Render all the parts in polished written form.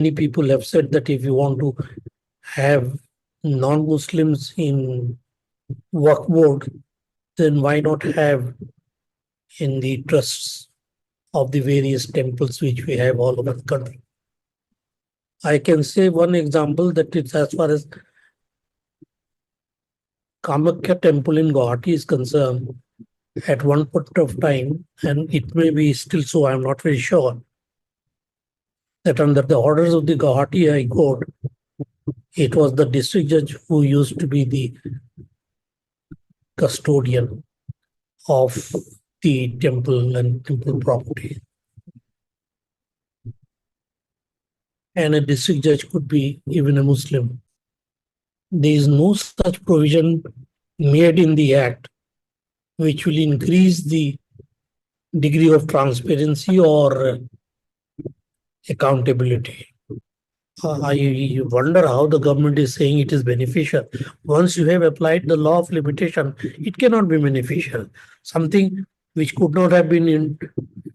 Many people have said that if you want to have non-Muslims in Waqf board, then why not have in the trusts of the various temples which we have all over the country. I can say one example that it's as far as Kamakya temple in Guwahati is concerned, at one point of time, and it may be still so, I'm not very sure, that under the orders of the Guwahati High Court, it was the district judge who used to be the custodian of the temple and temple property. And a district judge could be even a Muslim. There is no such provision made in the Act which will increase the degree of transparency or accountability. I wonder how the government is saying it is beneficial. Once you have applied the law of limitation, it cannot be beneficial. Something which could not have been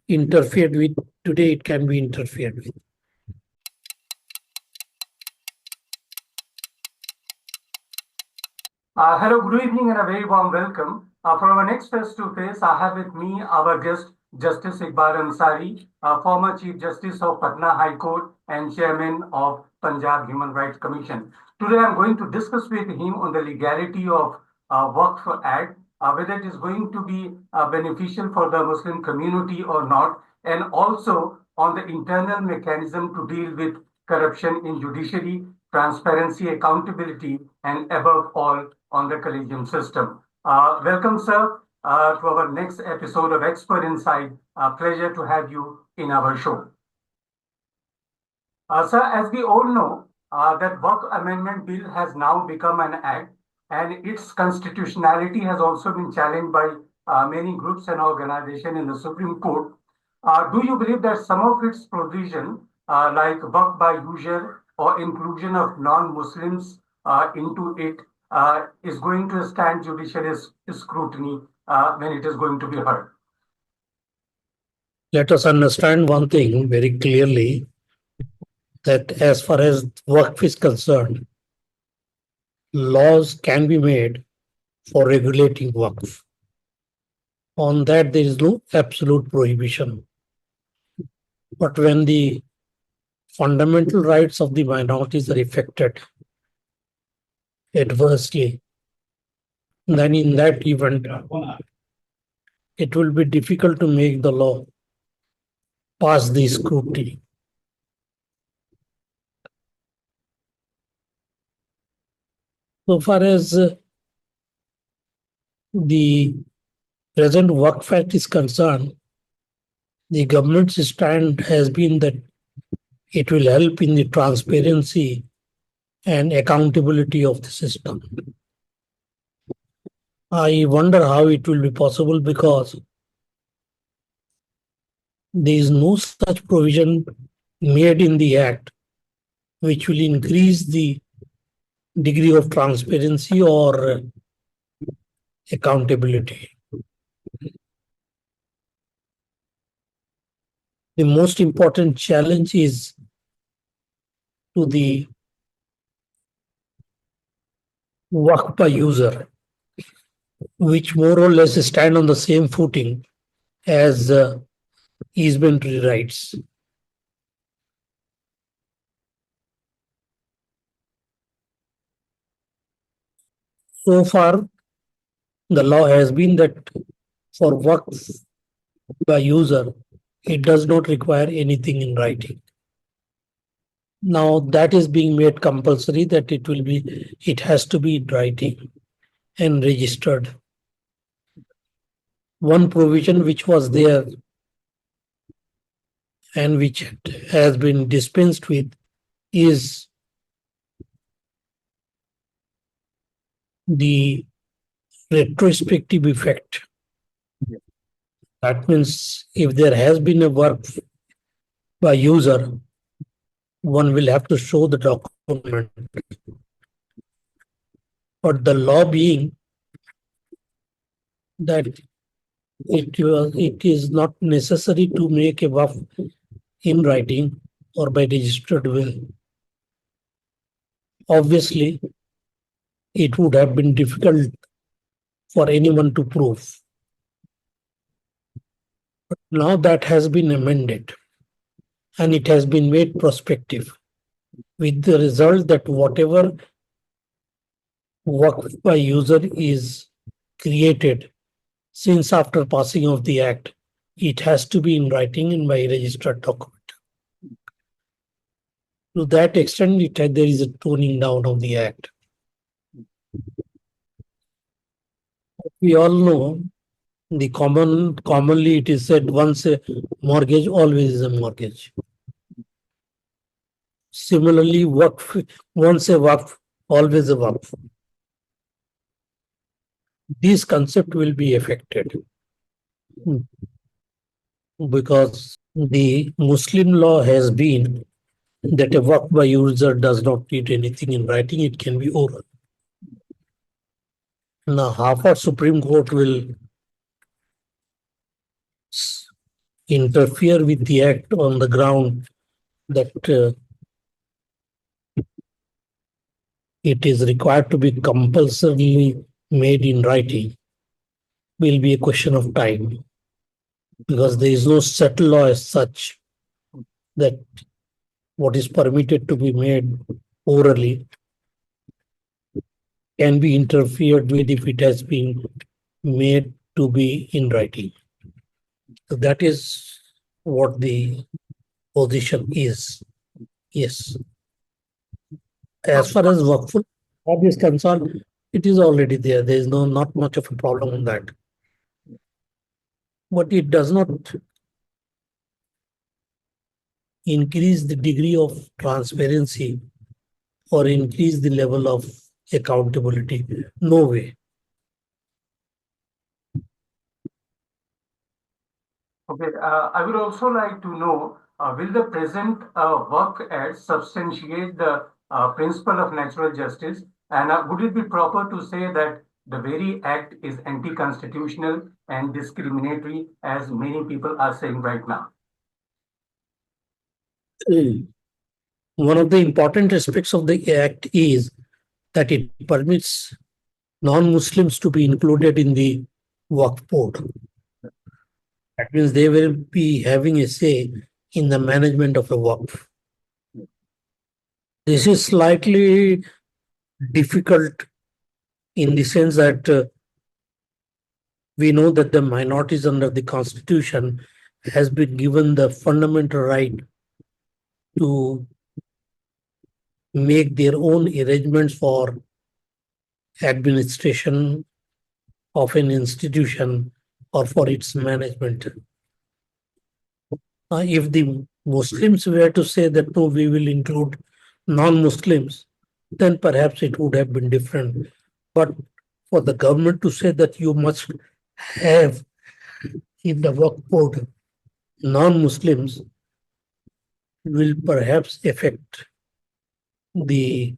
interfered with, today it can be interfered with. Hello, good evening, and a very warm welcome. For our next face-to-face, I have with me our guest, Justice Iqbal Ansari, former Chief Justice of Patna High Court and Chairman of Punjab Human Rights Commission. Today, I'm going to discuss with him on the legality of Waqf Act, whether it is going to be beneficial for the Muslim community or not, and also on the internal mechanism to deal with corruption in judiciary, transparency, accountability, and above all, on the collegium system. Welcome, sir, to our next episode of Expert Insight. Pleasure to have you in our show. Sir, as we all know, that Waqf Amendment Bill has now become an act, and its constitutionality has also been challenged by many groups and organizations in the Supreme Court. Do you believe that some of its provision, like Waqf by user or inclusion of non-Muslims into it, is going to stand judicial scrutiny when it is going to be heard? Let us understand one thing very clearly, that as far as Waqf is concerned, laws can be made for regulating Waqf. On that, there is no absolute prohibition. But when the fundamental rights of the minorities are affected adversely, then in that event, it will be difficult to make the law pass the scrutiny. So far as the present Waqf Act is concerned, the government's stand has been that it will help in the transparency and accountability of the system. I wonder how it will be possible, because there is no such provision made in the Act which will increase the degree of transparency or accountability. The most important challenge is to the Waqf by user, which more or less stand on the same footing as easementary rights. So far, the law has been that for Waqf by user, it does not require anything in writing. Now that is being made compulsory, that it has to be in writing and registered. One provision which was there and which has been dispensed with is the retrospective effect. That means if there has been a work by user, one will have to show the document. But the law being that it is not necessary to make a Waqf in writing, or by registered will. Obviously, it would have been difficult for anyone to prove. But now that has been amended and it has been made prospective, with the result that whatever work by user is created since after passing of the act, it has to be in writing and by registered document. To that extent, there is a toning down of the act. We all know commonly it is said once a mortgage, always is a mortgage. Similarly, once a waqf, always a waqf. This concept will be affected because the Muslim law has been that a waqf by user does not need anything in writing, it can be oral. Now, Harvard Supreme Court will interfere with the act on the ground that it is required to be compulsorily made in writing will be a question of time, because there is no set law as such that what is permitted to be made orally can be interfered with if it has been made to be in writing. So that is what the position is. Yes. As far as Waqf is concerned, it is already there. There is not much of a problem in that. But it does not increase the degree of transparency or increase the level of accountability. No way. Okay, I would also like to know, will the present work act substantiate the principle of natural justice? And would it be proper to say that the very act is anti-constitutional and discriminatory, as many people are saying right now? One of the important aspects of the Act is that it permits non-Muslims to be included in the Waqf board. That means they will be having a say in the management of a Waqf. This is slightly difficult in the sense that we know that the minorities under the Constitution has been given the fundamental right to make their own arrangements for administration of an institution or for its management. If the Muslims were to say that no, we will include non-Muslims, then perhaps it would have been different. But for the government to say that you must have in the work board non-Muslims will perhaps affect the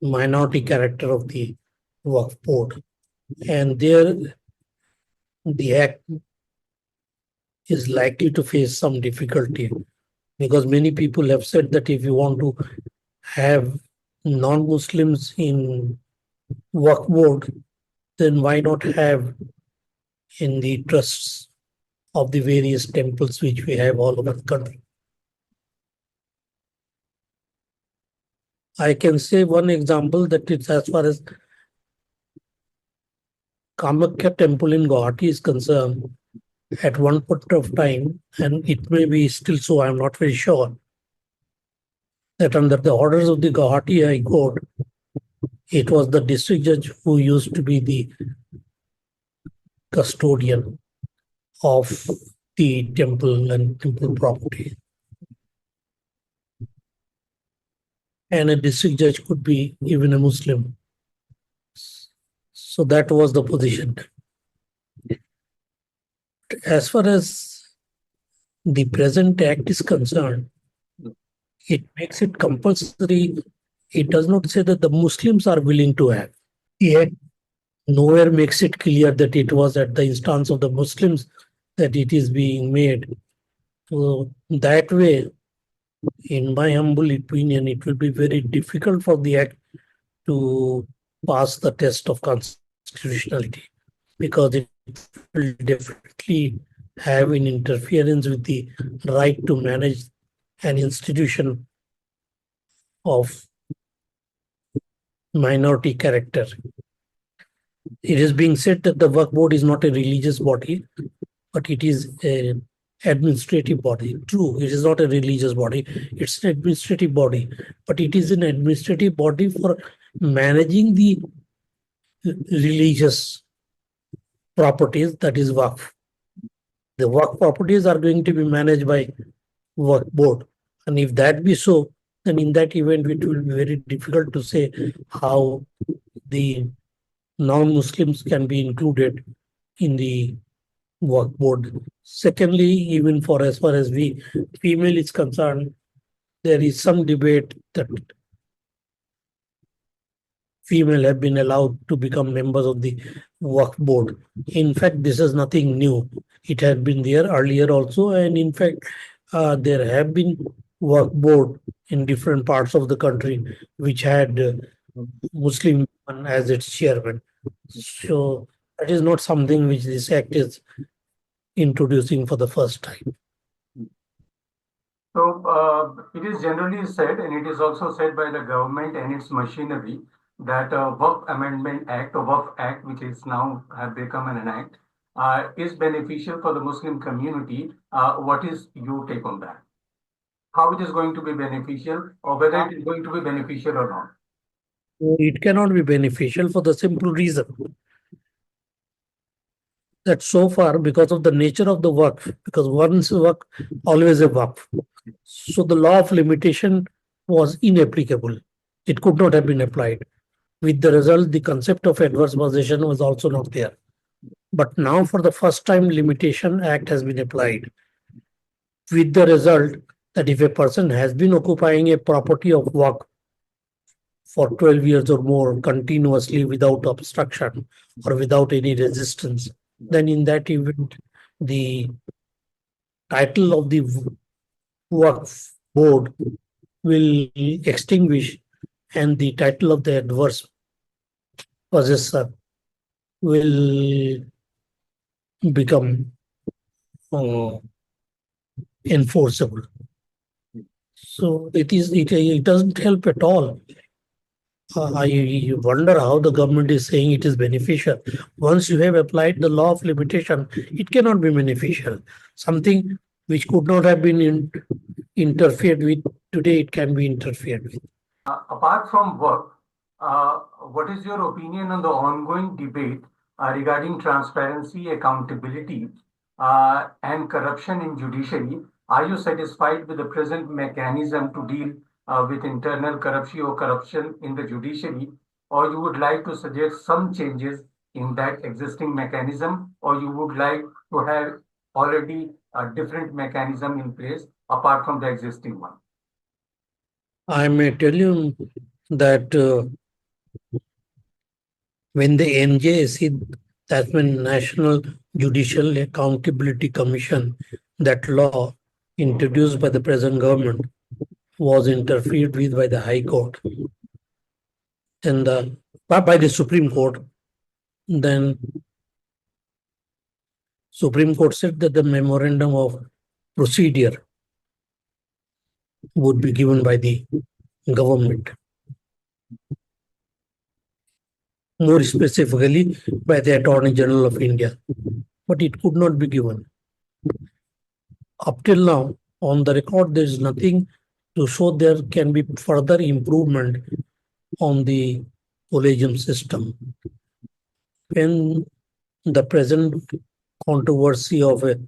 minority character of the work board. And there the act is likely to face some difficulty, because many people have said that if you want to have non-Muslims in work board, then why not have in the trusts of the various temples which we have all over the country. I can say one example that it's as far as Kamakya temple in Guwahati is concerned, at one point of time, and it may be still so, I'm not very sure, that under the orders of the Guwahati High Court, it was the district judge who used to be the custodian of the temple and temple property. And a district judge could be even a Muslim. So that was the position. As far as the present act is concerned, it makes it compulsory. It does not say that the Muslims are willing to have. Yet nowhere makes it clear that it was at the instance of the Muslims that it is being made. So that way, in my humble opinion, it will be very difficult for the act to pass the test of constitutionality because it will definitely have an interference with the right to manage an institution of minority character. It is being said that the work board is not a religious body, but it is an administrative body. True, it is not a religious body, it's an administrative body, but it is an administrative body for managing the religious properties, that is Waqf. The Waqf properties are going to be managed by Waqf board. And if that be so, then in that event, it will be very difficult to say how the non-Muslims can be included in the Waqf board. Secondly, even for as far as we female is concerned, there is some debate that female have been allowed to become members of the Waqf board. In fact, this is nothing new. It had been there earlier also, and in fact, there have been Waqf board in different parts of the country which had Muslim women as its chairman. So that is not something which this act is introducing for the first time. So it is generally said, and it is also said by the government and its machinery, that Waqf Amendment Act or Waqf Act, which is now have become an act, is beneficial for the Muslim community. What is your take on that? How it is going to be beneficial, or whether it is going to be beneficial or not? It cannot be beneficial for the simple reason that so far, because of the nature of the work, because once work, always a work. So the law of limitation was inapplicable. It could not have been applied. With the result, the concept of adverse possession was also not there. But now, for the first time, Limitation Act has been applied, with the result that if a person has been occupying a property of work for 12 years or more continuously without obstruction or without any resistance, then in that event, the title of the Waqf board will extinguish and the title of the adverse possessor will become uh, enforceable. So it doesn't help at all. I wonder how the government is saying it is beneficial. Once you have applied the law of limitation, it cannot be beneficial. Something which could not have been interfered with today, it can be interfered with. Apart from work, what is your opinion on the ongoing debate regarding transparency, accountability, and corruption in judiciary? Are you satisfied with the present mechanism to deal with internal corruption in the judiciary, or you would like to suggest some changes in that existing mechanism, or you would like to have already a different mechanism in place apart from the existing one? I may tell you that when the NJAC, that's when National Judicial Accountability Commission, that law introduced by the present government was interfered with by the High Court and by the Supreme Court. Then Supreme Court said that the memorandum of procedure would be given by the government, more specifically by the Attorney General of India, but it could not be given. Up till now, on the record, there is nothing to show there can be further improvement on the collegium system. When the present controversy of a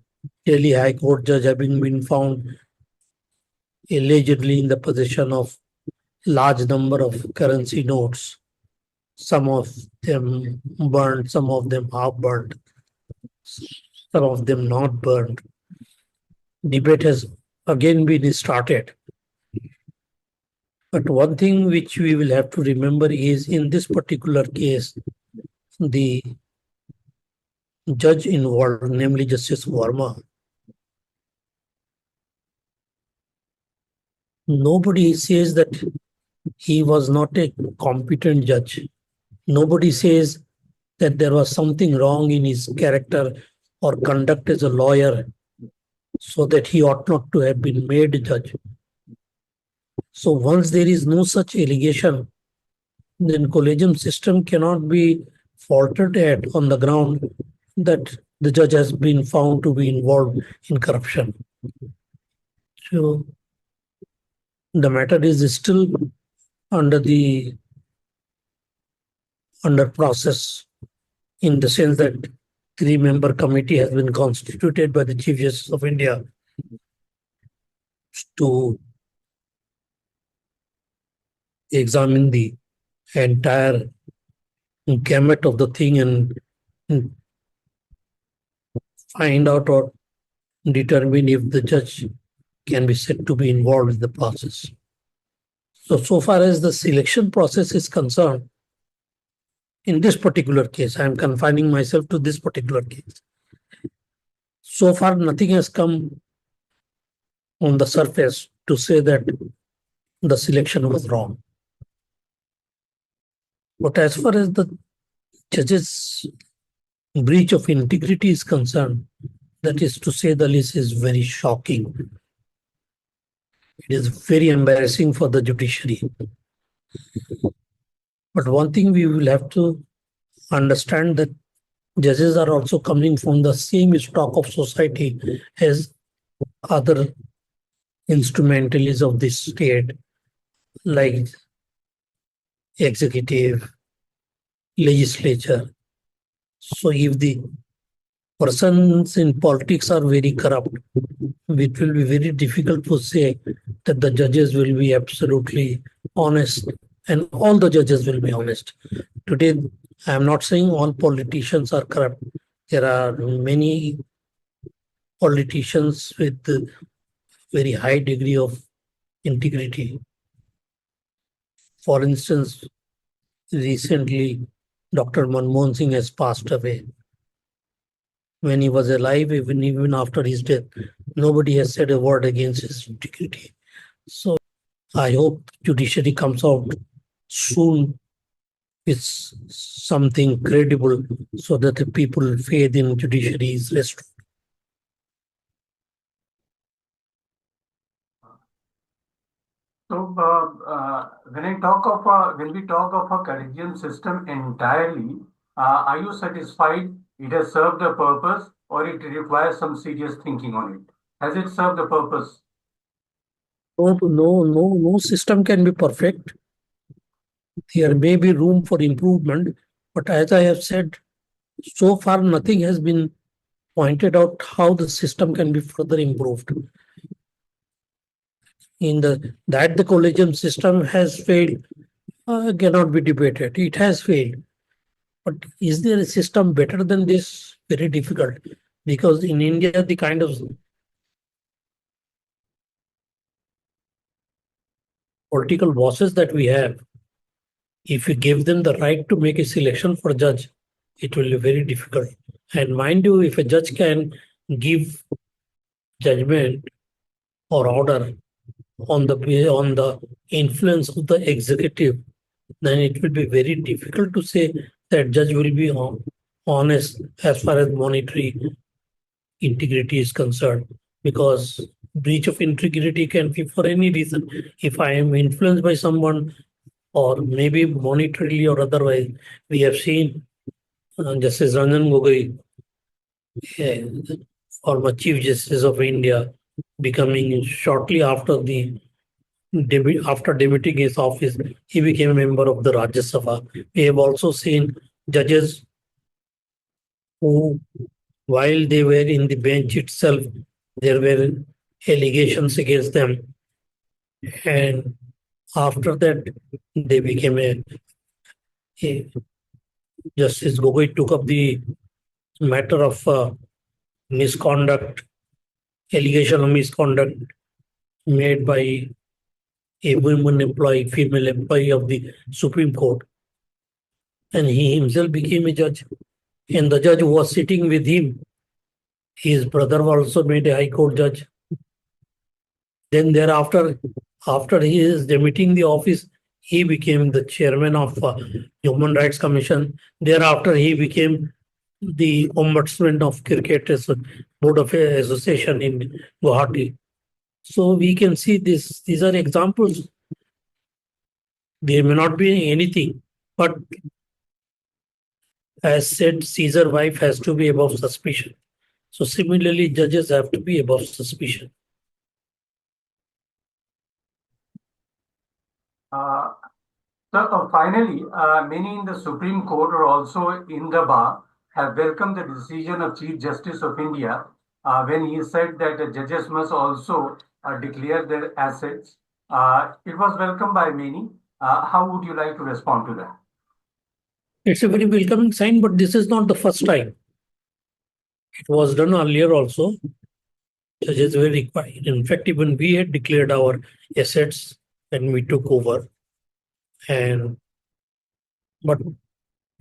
Delhi High Court judge having been found allegedly in the possession of large number of currency notes, some of them burned, some of them half burned, some of them not burned. Debate has again been started. But one thing which we will have to remember is in this particular case, the judge involved, namely Justice Verma, Nobody says that he was not a competent judge. Nobody says that there was something wrong in his character or conduct as a lawyer so that he ought not to have been made a judge. So once there is no such allegation, then collegium system cannot be faulted at on the ground that the judge has been found to be involved in corruption. So the matter is still under the under process in the sense that three-member committee has been constituted by the Chief Justice of India to examine the entire gamut of the thing and find out or determine if the judge can be said to be involved in the process. So far as the selection process is concerned, in this particular case, I am confining myself to this particular case. So far, nothing has come on the surface to say that the selection was wrong. But as far as the judge's breach of integrity is concerned, that is to say the least, is very shocking. It is very embarrassing for the judiciary. But one thing we will have to understand that judges are also coming from the same stock of society as other instrumentalities of this state, like executive, legislature. So if the persons in politics are very corrupt, it will be very difficult to say that the judges will be absolutely honest and all the judges will be honest. Today, I am not saying all politicians are corrupt. There are many politicians with a very high degree of integrity. For instance, recently, Dr. Manmohan Singh has passed away. When he was alive, even after his death, nobody has said a word against his integrity. So I hope judiciary comes out soon with something credible so that the people faith in judiciary is restored. So, when we talk of a collegium system entirely, are you satisfied it has served the purpose, or it requires some serious thinking on it? Has it served the purpose? No system can be perfect. There may be room for improvement, but as I have said, so far nothing has been pointed out how the system can be further improved. In the collegium system has failed cannot be debated. It has failed. But is there a system better than this? Very difficult. Because in India, the kind of political bosses that we have, if you give them the right to make a selection for judge, it will be very difficult. And mind you, if a judge can give judgment or order on the influence of the executive, then it will be very difficult to say that judge will be honest as far as monetary integrity is concerned, because breach of integrity can be for any reason. If I am influenced by someone, or maybe monetarily or otherwise, we have seen Justice Ranjan Gogoi, former Chief Justice of India, becoming shortly after after debuting his office, he became a member of the Rajya Sabha. We have also seen judges who, while they were in the bench itself, there were allegations against them. And after that, they became a Justice Gogoi took up the matter of misconduct, allegation of misconduct made by a woman employee, female employee of the Supreme Court. And he himself became a judge. And the judge who was sitting with him, his brother also made a High Court judge. Then thereafter, After he is demitting the office, he became the chairman of Human Rights Commission. Thereafter, he became the ombudsman of Cricket Board of Association in Guwahati. So we can see this. These are examples. There may not be anything, but as said, Caesar wife has to be above suspicion. So similarly, judges have to be above suspicion. Uh, Finally, many in the Supreme Court or also in the bar have welcomed the decision of Chief Justice of India when he said that the judges must also declare their assets. It was welcomed by many. How would you like to respond to that? It's a very welcoming sign, but this is not the first time. It was done earlier also. Judges were required. In fact, even we had declared our assets when we took over. And but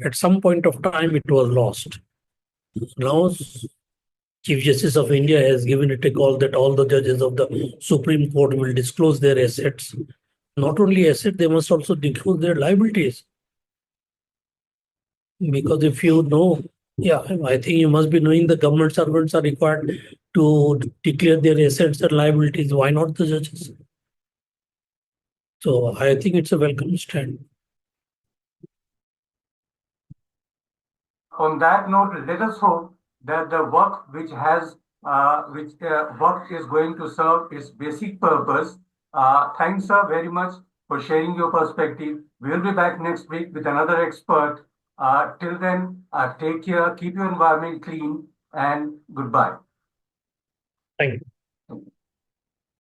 at some point of time it was lost. Now Chief Justice of India has given it a call that all the judges of the Supreme Court will disclose their assets. Not only assets, they must also disclose their liabilities. Because if you know, yeah, I think you must be knowing the government servants are required to declare their assets and liabilities. Why not the judges? So I think it's a welcome stand. On that note, let us hope that the work which work is going to serve its basic purpose. Thanks, sir, very much for sharing your perspective. We'll be back next week with another expert. Till then, take care, keep your environment clean, and goodbye. Thank you.